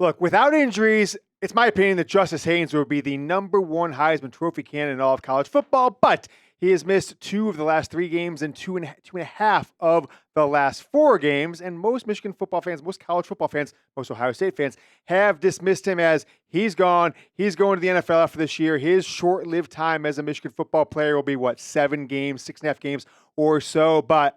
Look, without injuries, it's my opinion that Justice Haynes would be the #1 Heisman Trophy candidate in all of college football, but he has missed 2 of the last 3 games and two and a half of the last 4 games. And most Michigan football fans, most college football fans, most Ohio State fans have dismissed him as he's gone. He's going to the NFL after this year. His short-lived time as a Michigan football player will be, 7 games, 6.5 games or so. But,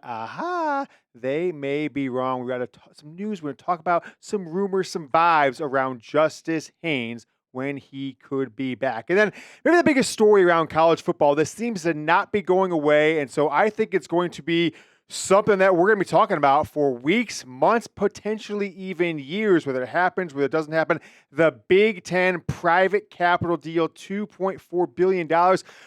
they may be wrong. We got some news. We're going to talk about some rumors, some vibes around Justice Haynes when he could be back. And then maybe the biggest story around college football, this seems to not be going away. And so I think it's going to be something that we're going to be talking about for weeks, months, potentially even years, whether it happens, whether it doesn't happen. The Big Ten private capital deal, $2.4 billion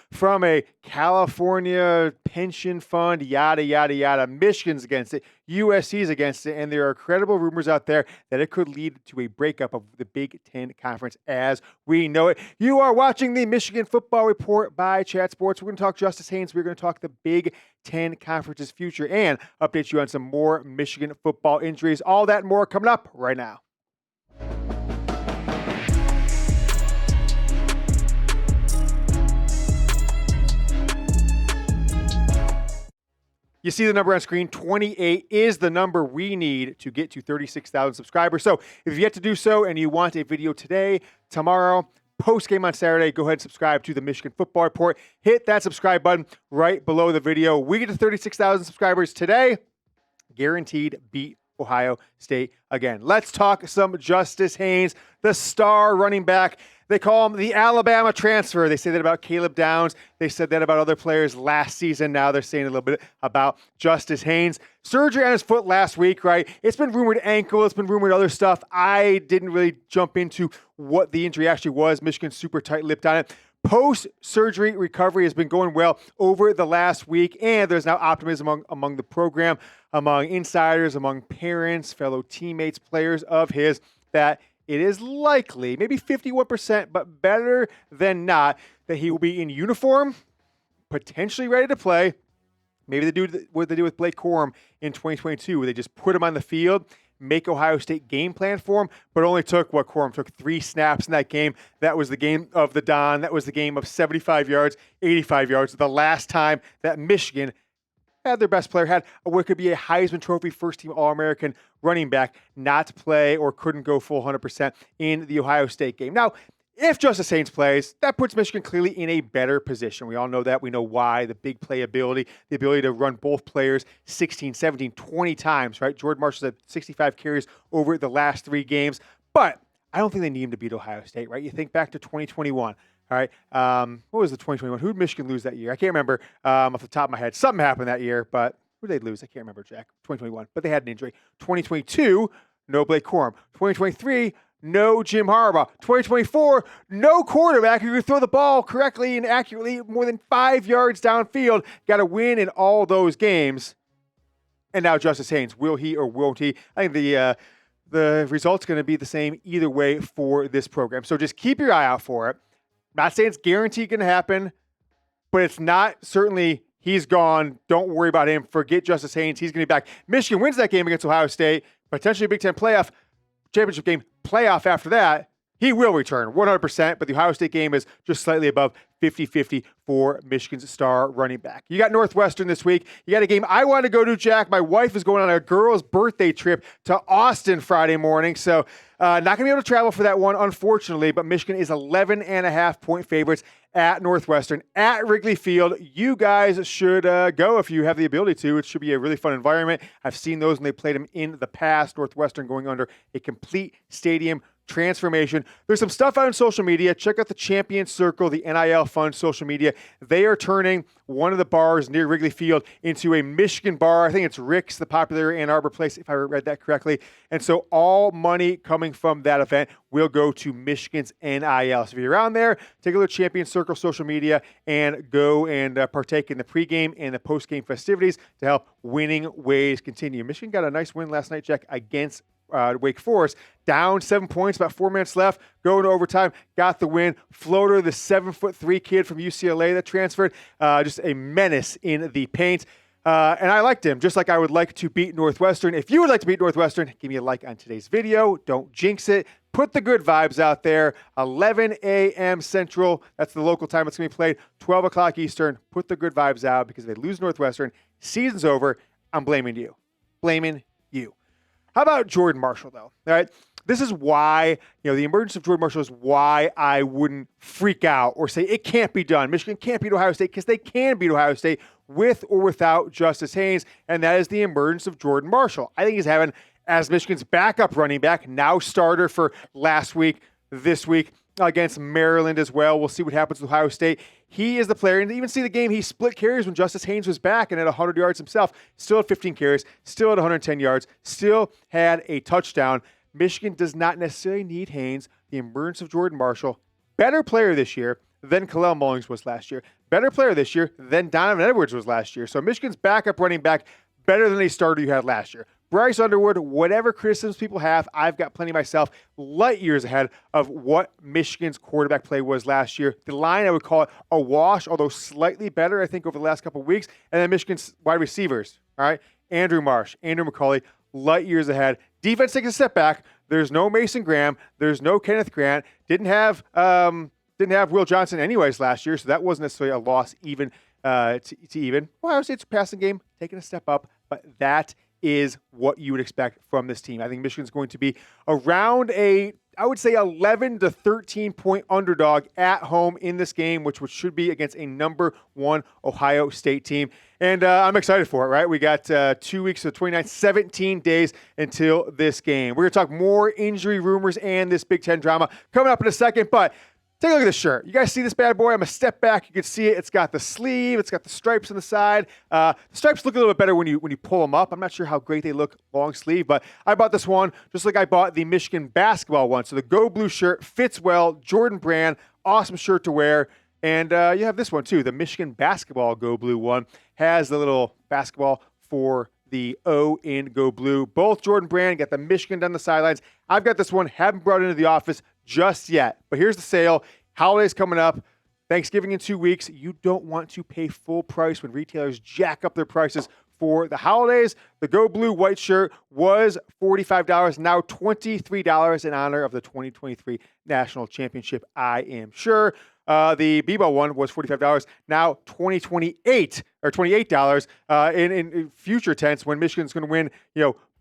from a California pension fund, yada, yada, yada. Michigan's against it. USC's against it. And there are credible rumors out there that it could lead to a breakup of the Big Ten Conference as we know it. You are watching the Michigan Football Report by Chat Sports. We're going to talk Justice Haynes. We're going to talk the Big Ten Conference's future and update you on some more Michigan football injuries. All that and more coming up right now. You see the number on screen, 28 is the number we need to get to 36,000 subscribers. So if you've yet to do so and you want a video today, tomorrow, post-game on Saturday, go ahead and subscribe to the Michigan Football Report. Hit that subscribe button right below the video. We get to 36,000 subscribers today. Guaranteed beat Ohio State again. Let's talk some Justice Haynes, the star running back. They call him the Alabama transfer. They say that about Caleb Downs. They said that about other players last season. Now they're saying a little bit about Justice Haynes. Surgery on his foot last week, right? It's been rumored ankle. It's been rumored other stuff. I didn't really jump into what the injury actually was. Michigan's super tight-lipped on it. Post-surgery recovery has been going well over the last week, and there's now optimism among the program, among insiders, among parents, fellow teammates, players of his, that it is likely, maybe 51%, but better than not, that he will be in uniform, potentially ready to play. Maybe they do what they did with Blake Corum in 2022, where they just put him on the field, make Ohio State game plan for him, but only took Corum took 3 snaps in that game. That was the game of the Don. That was the game of 75 yards, 85 yards. The last time that Michigan had their best player, had what could be a Heisman Trophy first-team All-American running back not play or couldn't go full 100% in the Ohio State game. Now, if Justice Haynes plays, that puts Michigan clearly in a better position. We all know that. We know why. The big playability, the ability to run both players 16, 17, 20 times, right? Jordan Marshall's had 65 carries over the last 3 games. But I don't think they need him to beat Ohio State, right? You think back to 2021. All right. What was the 2021? Who did Michigan lose that year? I can't remember off the top of my head. Something happened that year, but who did they lose? I can't remember, Jack. 2021. But they had an injury. 2022, no Blake Corum. 2023, no Jim Harbaugh. 2024, no quarterback who can throw the ball correctly and accurately more than 5 yards downfield. Got to win in all those games. And now Justice Haynes. Will he or won't he? I think the result's going to be the same either way for this program. So just keep your eye out for it. Not saying it's guaranteed going to happen, but it's not certainly he's gone. Don't worry about him. Forget Justice Haynes. He's going to be back. Michigan wins that game against Ohio State, potentially a Big Ten playoff, championship game playoff after that. He will return 100%, but the Ohio State game is just slightly above 50-50 for Michigan's star running back. You got Northwestern this week. You got a game I want to go to, Jack. My wife is going on a girl's birthday trip to Austin Friday morning, so not going to be able to travel for that one, unfortunately, but Michigan is 11.5-point favorites at Northwestern, at Wrigley Field. You guys should go if you have the ability to. It should be a really fun environment. I've seen those when they played them in the past. Northwestern going under a complete stadium transformation. There's some stuff out on social media. Check out the Champion Circle, the NIL Fund social media. They are turning one of the bars near Wrigley Field into a Michigan bar. I think it's Rick's, the popular Ann Arbor place, if I read that correctly. And so all money coming from that event will go to Michigan's NIL. So if you're around there, take a look at Champion Circle social media and go and partake in the pregame and the postgame festivities to help winning ways continue. Michigan got a nice win last night, Jack, against Wake Forest, down 7 points, about 4 minutes left, going to overtime, got the win. Floater, the 7'3" kid from UCLA that transferred, just a menace in the paint. And I liked him, just like I would like to beat Northwestern. If you would like to beat Northwestern, give me a like on today's video. Don't jinx it. Put the good vibes out there. 11 a.m. Central. That's the local time it's going to be played. 12 o'clock Eastern. Put the good vibes out because if they lose Northwestern, season's over. I'm blaming you. Blaming you. How about Jordan Marshall, though? All right. This is why, the emergence of Jordan Marshall is why I wouldn't freak out or say it can't be done. Michigan can't beat Ohio State because they can beat Ohio State with or without Justice Haynes, and that is the emergence of Jordan Marshall. I think he's having, as Michigan's backup running back, now starter for last week, this week against Maryland as well. We'll see what happens with Ohio State. He is the player, and even see the game, he split carries when Justice Haynes was back and had 100 yards himself. Still had 15 carries, still had 110 yards, still had a touchdown. Michigan does not necessarily need Haynes. The emergence of Jordan Marshall, better player this year than Kalel Mullings was last year. Better player this year than Donovan Edwards was last year. So Michigan's backup running back, better than a starter you had last year. Bryce Underwood, whatever criticisms people have, I've got plenty myself, light years ahead of what Michigan's quarterback play was last year. The line, I would call it a wash, although slightly better, I think, over the last couple of weeks. And then Michigan's wide receivers, all right? Andrew Marsh, Andrew McCauley, light years ahead. Defense takes a step back. There's no Mason Graham. There's no Kenneth Grant. Didn't have Will Johnson anyways last year, so that wasn't necessarily a loss even to even. Well, I would say it's a passing game, taking a step up, but that is what you would expect from this team. I think Michigan's going to be around I would say 11 to 13 point underdog at home in this game, which should be against a number 1 Ohio State team. And I'm excited for it, right? We got 2 weeks, so 29, 17 days until this game. We're going to talk more injury rumors and this Big Ten drama coming up in a second, but take a look at this shirt. You guys see this bad boy? I'm going to step back. You can see it. It's got the sleeve. It's got the stripes on the side. The stripes look a little bit better when you pull them up. I'm not sure how great they look long sleeve, but I bought this one just like I bought the Michigan basketball one. So the Go Blue shirt fits well. Jordan brand, awesome shirt to wear. And you have this one too. The Michigan basketball Go Blue one has the little basketball for the O in Go Blue. Both Jordan brand, got the Michigan down the sidelines. I've got this one, haven't brought it into the office just yet. But here's the sale. Holidays coming up. Thanksgiving in 2 weeks. You don't want to pay full price when retailers jack up their prices for the holidays. The Go Blue white shirt was $45, now $23 in honor of the 2023 National Championship, I am sure. The Bebo one was $45, now $28 in future tense when Michigan's going to win,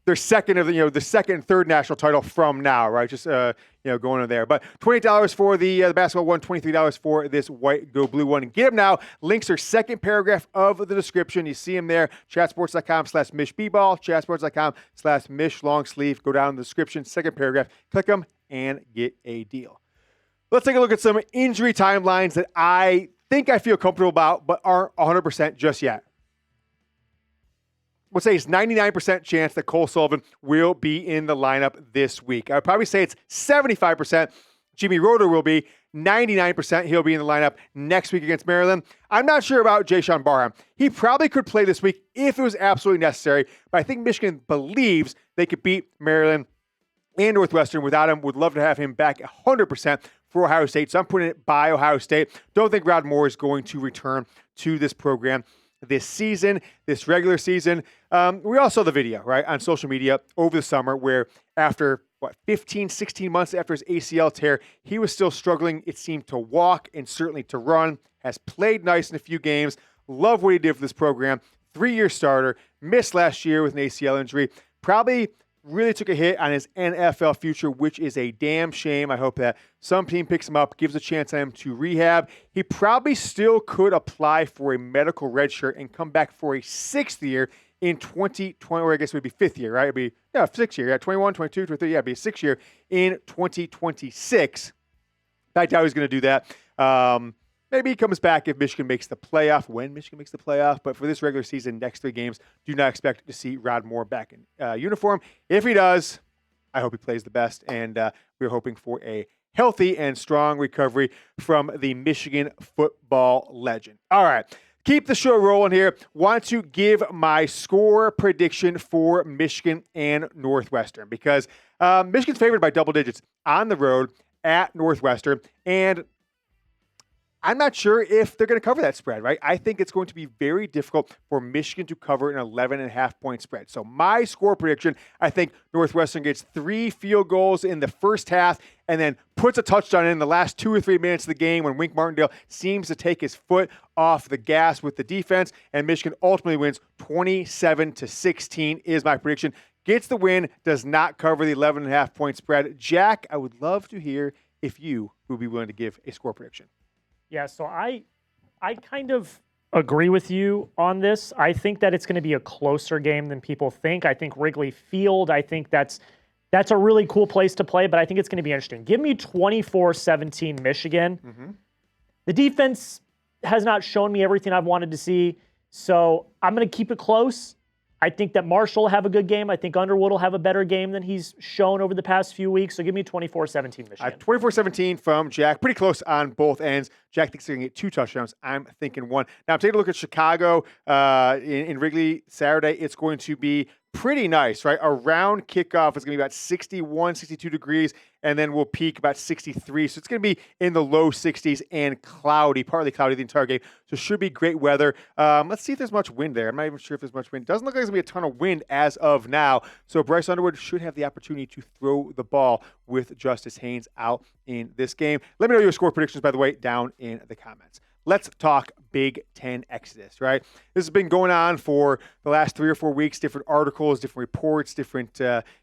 their second of the second and third national title from now, right? Just going in there. But $28 for the basketball one, $23 for this white Go Blue one. And get them now. Links are second paragraph of the description. You see them there. Chatsports.com/MishBball, Chatsports.com/Mish long sleeve. Go down in the description, second paragraph. Click them and get a deal. Let's take a look at some injury timelines that I think I feel comfortable about, but aren't 100% just yet. We'll say it's 99% chance that Cole Sullivan will be in the lineup this week. I would probably say it's 75%. Jimmy Rolder will be. 99% he'll be in the lineup next week against Maryland. I'm not sure about Jaishawn Barham. He probably could play this week if it was absolutely necessary, but I think Michigan believes they could beat Maryland and Northwestern without him. Would love to have him back 100% for Ohio State. So I'm putting it by Ohio State. Don't think Rod Moore is going to return to this program this season, this regular season. We all saw the video, right, on social media over the summer where after, 15, 16 months after his ACL tear, he was still struggling, it seemed, to walk and certainly to run. Has played nice in a few games. Love what he did for this program. 3-year starter. Missed last year with an ACL injury. Probably really took a hit on his NFL future, which is a damn shame. I hope that some team picks him up, gives a chance on him to rehab. He probably still could apply for a medical red shirt and come back for a 6th year in 2020, or I guess it would be 5th year, right? It'd be, 6th year. 21, 22, 23, it'd be a 6th year in 2026. I doubt he's going to do that. Maybe he comes back if Michigan makes the playoff, when Michigan makes the playoff. But for this regular season, next 3 games, do not expect to see Rod Moore back in uniform. If he does, I hope he plays the best. And we're hoping for a healthy and strong recovery from the Michigan football legend. All right. Keep the show rolling here. Want to give my score prediction for Michigan and Northwestern because Michigan's favored by double digits on the road at Northwestern. And I'm not sure if they're going to cover that spread, right? I think it's going to be very difficult for Michigan to cover an 11.5-point spread. So my score prediction, I think Northwestern gets 3 field goals in the first half and then puts a touchdown in the last 2 or 3 minutes of the game when Wink Martindale seems to take his foot off the gas with the defense, and Michigan ultimately wins 27-16 is my prediction. Gets the win, does not cover the 11.5-point spread. Jack, I would love to hear if you would be willing to give a score prediction. Yeah, so I kind of agree with you on this. I think that it's going to be a closer game than people think. I think Wrigley Field, I think that's a really cool place to play, but I think it's going to be interesting. Give me 24-17 Michigan. Mm-hmm. The defense has not shown me everything I've wanted to see, so I'm going to keep it close. I think that Marshall will have a good game. I think Underwood will have a better game than he's shown over the past few weeks. So give me 24-17 Michigan. 24-17 from Jack. Pretty close on both ends. Jack thinks they're going to get 2 touchdowns. I'm thinking 1. Now, taking a look at Chicago in Wrigley Saturday, it's going to be pretty nice, right? Around kickoff, it's going to be about 61, 62 degrees, and then we'll peak about 63. So it's going to be in the low 60s and cloudy, partly cloudy the entire game. So it should be great weather. Let's see if there's much wind there. I'm not even sure if there's much wind. Doesn't look like there's going to be a ton of wind as of now. So Bryce Underwood should have the opportunity to throw the ball with Justice Haynes out in this game. Let me know your score predictions, by the way, down in the comments. Let's talk Big Ten Exodus, right? This has been going on for the last 3 or 4 weeks, different articles, different reports, different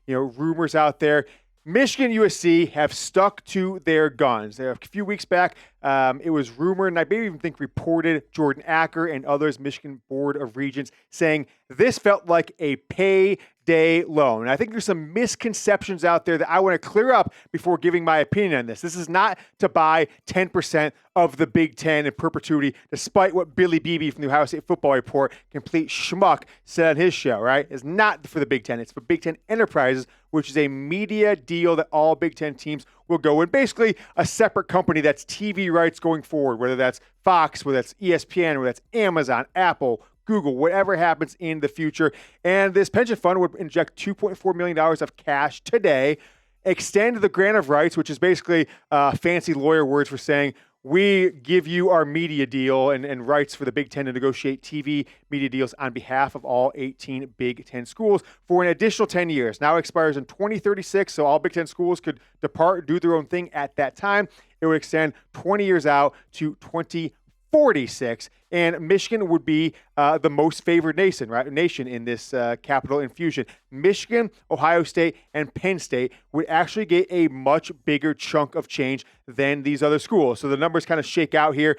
rumors out there. Michigan USC have stuck to their guns. A few weeks back, it was rumored, and I maybe even think reported, Jordan Acker and others, Michigan Board of Regents, saying this felt like a payday loan. And I think there's some misconceptions out there that I want to clear up before giving my opinion on this. This is not to buy 10% of the Big Ten in perpetuity, despite what Billy Beebe from the Ohio State Football Report, complete schmuck, said on his show, right? It's not for the Big Ten. It's for Big Ten Enterprises, which is a media deal that all Big Ten teams will go in. Basically, a separate company that's TV rights going forward, whether that's Fox, whether that's ESPN, whether that's Amazon, Apple, Google, whatever happens in the future. And this pension fund would inject $2.4 million of cash today, extend the grant of rights, which is basically fancy lawyer words for saying, we give you our media deal and rights for the Big Ten to negotiate TV media deals on behalf of all 18 Big Ten schools for an additional 10 years. Now expires in 2036, so all Big Ten schools could depart, do their own thing at that time. It would extend 20 years out to 2046, and Michigan would be the most favored nation in this capital infusion. Michigan, Ohio State, and Penn State would actually get a much bigger chunk of change than these other schools. So the numbers kind of shake out here.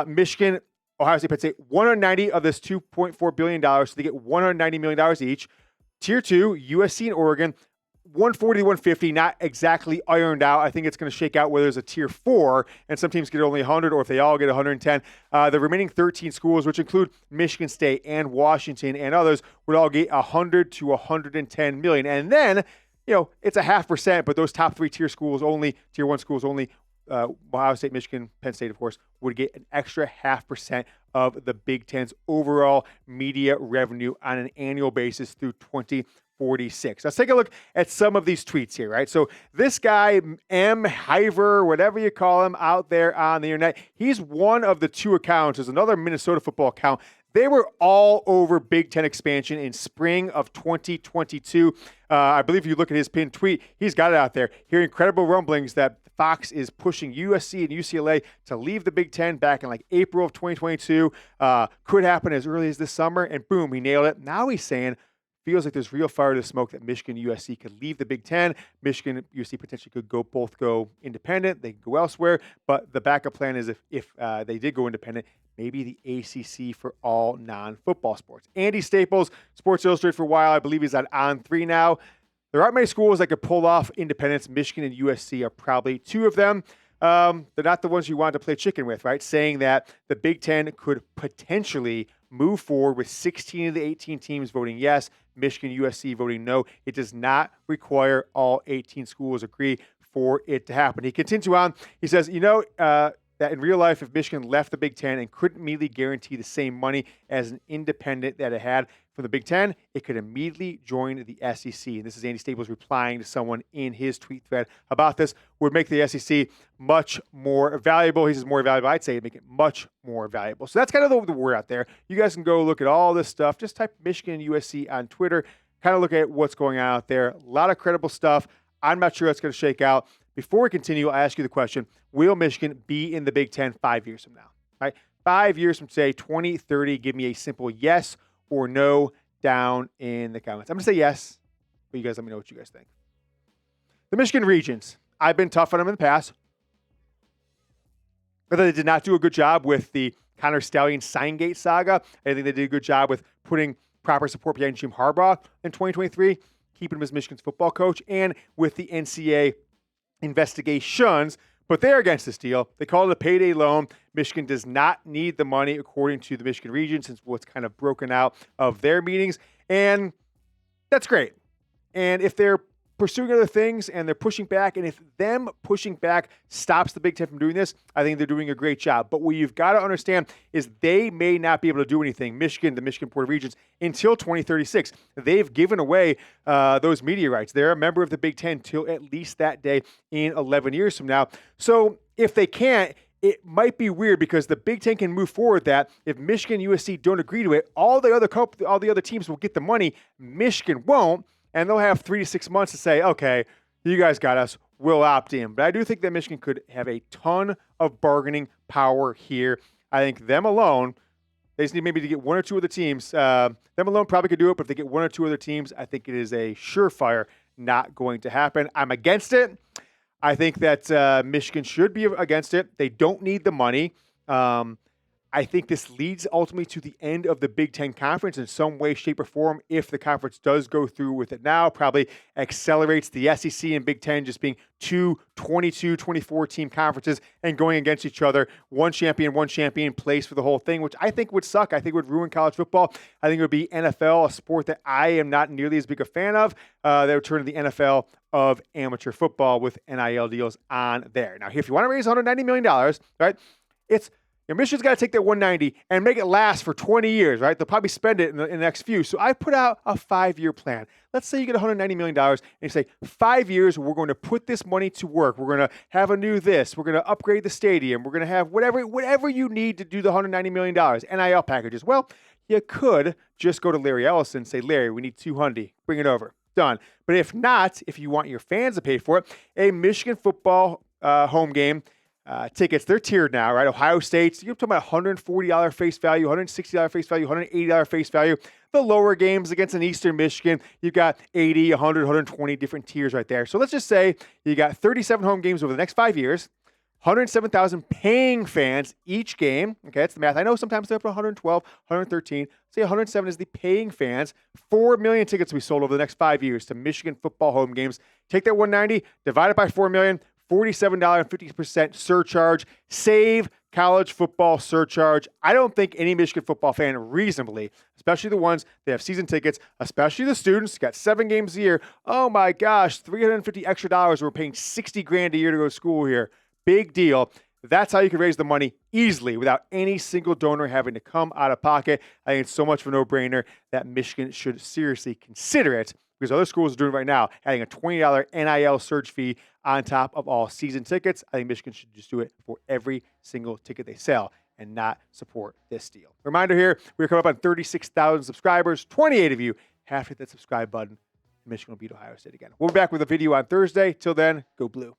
Michigan, Ohio State, Penn State, 190 of this $2.4 billion, so they get $190 million each. Tier 2, USC and Oregon, 140 to 150, not exactly ironed out. I think it's going to shake out where there's a tier 4, and some teams get only 100, or if they all get 110. The remaining 13 schools, which include Michigan State and Washington and others, would all get 100 to 110 million. And then, it's a 0.5%, but those top 3 tier schools only, tier 1 schools only, Ohio State, Michigan, Penn State, of course, would get an extra 0.5% of the Big Ten's overall media revenue on an annual basis through 2046. Let's take a look at some of these tweets here, right? So this guy, M. Hiver, whatever you call him out there on the internet, he's one of the 2 accounts. There's another Minnesota football account. They were all over Big Ten expansion in spring of 2022. I believe if you look at his pinned tweet, he's got it out there. Hearing incredible rumblings that Fox is pushing USC and UCLA to leave the Big Ten back in like April of 2022. Could happen as early as this summer, and boom, he nailed it. Now he's saying, feels like there's real fire to smoke that Michigan and USC could leave the Big Ten. Michigan and USC potentially could both go independent. They could go elsewhere. But the backup plan is if they did go independent, maybe the ACC for all non-football sports. Andy Staples, Sports Illustrated for a while. I believe he's on 3 now. There aren't many schools that could pull off independence. Michigan and USC are probably 2 of them. They're not the ones you want to play chicken with, right? Saying that the Big Ten could potentially move forward with 16 of the 18 teams voting yes, Michigan, USC voting no. It does not require all 18 schools agree for it to happen. He continues on. He says, that in real life, if Michigan left the Big Ten and couldn't immediately guarantee the same money as an independent that it had from the Big Ten, it could immediately join the SEC. And this is Andy Staples replying to someone in his tweet thread about this. Would make the SEC much more valuable. He says more valuable. I'd say make it much more valuable. So that's kind of the word out there. You guys can go look at all this stuff. Just type Michigan USC on Twitter. Kind of look at what's going on out there. A lot of credible stuff. I'm not sure that's going to shake out. Before we continue, I ask you the question, will Michigan be in the Big Ten 5 years from now? Right? 5 years from, say, 2030, give me a simple yes or no down in the comments. I'm going to say yes, but you guys let me know what you guys think. The Michigan Regents. I've been tough on them in the past. I thought they did not do a good job with the Connor Stallion-Signgate saga. I think they did a good job with putting proper support behind Jim Harbaugh in 2023, keeping him as Michigan's football coach, and with the NCAA investigations, but they're against this deal. They call it a payday loan. Michigan does not need the money, according to the Michigan Regents, since what's kind of broken out of their meetings, and that's great. And if they're pursuing other things and they're pushing back, and if them pushing back stops the Big Ten from doing this, I think they're doing a great job. But what you've got to understand is they may not be able to do anything, Michigan, the Michigan Board of Regents, until 2036. They've given away those media rights. They're a member of the Big Ten till at least that day in 11 years from now. So if they can't, it might be weird because the Big Ten can move forward that if Michigan and USC don't agree to it, all the other teams will get the money. Michigan won't. And they'll have 3 to 6 months to say, okay, you guys got us. We'll opt in. But I do think that Michigan could have a ton of bargaining power here. I think them alone, they just need maybe to get one or two other teams. Them alone probably could do it, but if they get one or two other teams, I think it is a surefire not going to happen. I'm against it. I think that Michigan should be against it. They don't need the money. I think this leads ultimately to the end of the Big Ten Conference in some way, shape, or form. If the conference does go through with it now, probably accelerates the SEC and Big Ten just being two 22, 24 team conferences and going against each other. One champion plays for the whole thing, which I think would suck. I think would ruin college football. I think it would be NFL, a sport that I am not nearly as big a fan of. They would turn to the NFL of amateur football with NIL deals on there. Now, if you want to raise $190 million, right, Michigan's got to take that 190 and make it last for 20 years, right? They'll probably spend it in the next few. So I put out a 5-year plan. Let's say you get $190 million and you say, 5 years, we're going to put this money to work. We're going to have a new this. We're going to upgrade the stadium. We're going to have whatever you need to do the $190 million. NIL packages. Well, you could just go to Larry Ellison and say, Larry, we need $200. Bring it over. Done. But if not, if you want your fans to pay for it, a Michigan football home game, tickets, they're tiered now, right? Ohio State's, you're talking about $140 face value, $160 face value, $180 face value. The lower games against an Eastern Michigan, you've got 80, 100, 120 different tiers right there. So let's just say you got 37 home games over the next 5 years, 107,000 paying fans each game. Okay, that's the math. I know sometimes they're up to 112, 113. Say 107 is the paying fans. 4 million tickets we sold over the next 5 years to Michigan football home games. Take that 190, divide it by 4 million, $47.50% surcharge. Save college football surcharge. I don't think any Michigan football fan reasonably, especially the ones that have season tickets, especially the students, got 7 games a year. Oh my gosh, $350 extra dollars. We're paying $60,000 a year to go to school here. Big deal. That's how you can raise the money easily without any single donor having to come out of pocket. I think it's so much of a no-brainer that Michigan should seriously consider it, because other schools are doing it right now, adding a $20 NIL surge fee on top of all season tickets. I think Michigan should just do it for every single ticket they sell and not support this deal. Reminder here, we're coming up on 36,000 subscribers. 28 of you have to hit that subscribe button. Michigan will beat Ohio State again. We'll be back with a video on Thursday. Till then, go blue.